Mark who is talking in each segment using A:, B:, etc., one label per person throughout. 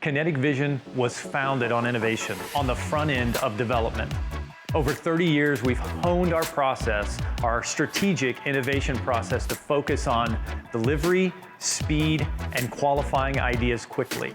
A: Kinetic Vision was founded on innovation, on the front end of development. Over 30 years, we've honed our process, our strategic innovation process, to focus on delivery, speed, and qualifying ideas quickly.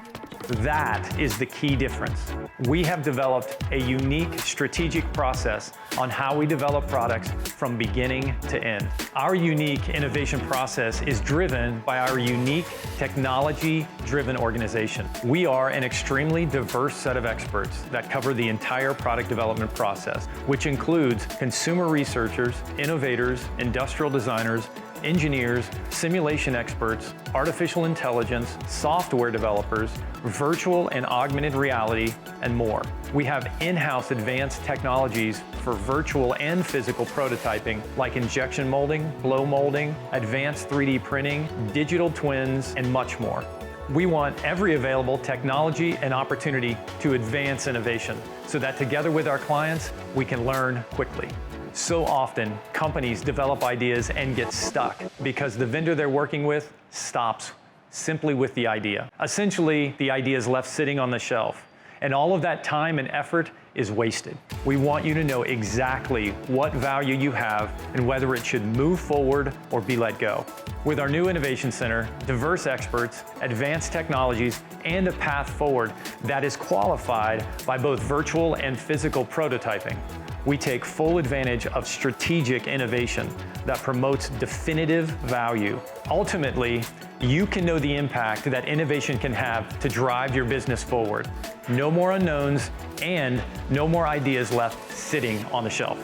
A: That is the key difference. We have developed a unique strategic process on how we develop products from beginning to end. Our unique innovation process is driven by our unique technology-driven organization. We are an extremely diverse set of experts that cover the entire product development process, which includes consumer researchers, innovators, industrial designers, engineers, simulation experts, artificial intelligence, software developers, virtual and augmented reality, and more. We have in-house advanced technologies for virtual and physical prototyping, like injection molding, blow molding, advanced 3D printing, digital twins, and much more. We want every available technology and opportunity to advance innovation so that together with our clients, we can learn quickly. So often, companies develop ideas and get stuck because the vendor they're working with stops simply with the idea. Essentially, the idea is left sitting on the shelf, and all of that time and effort is wasted. We want you to know exactly what value you have and whether it should move forward or be let go. With our new Innovation Center, diverse experts, advanced technologies, and a path forward that is qualified by both virtual and physical prototyping, we take full advantage of strategic innovation that promotes definitive value. Ultimately, you can know the impact that innovation can have to drive your business forward. No more unknowns and no more ideas left sitting on the shelf.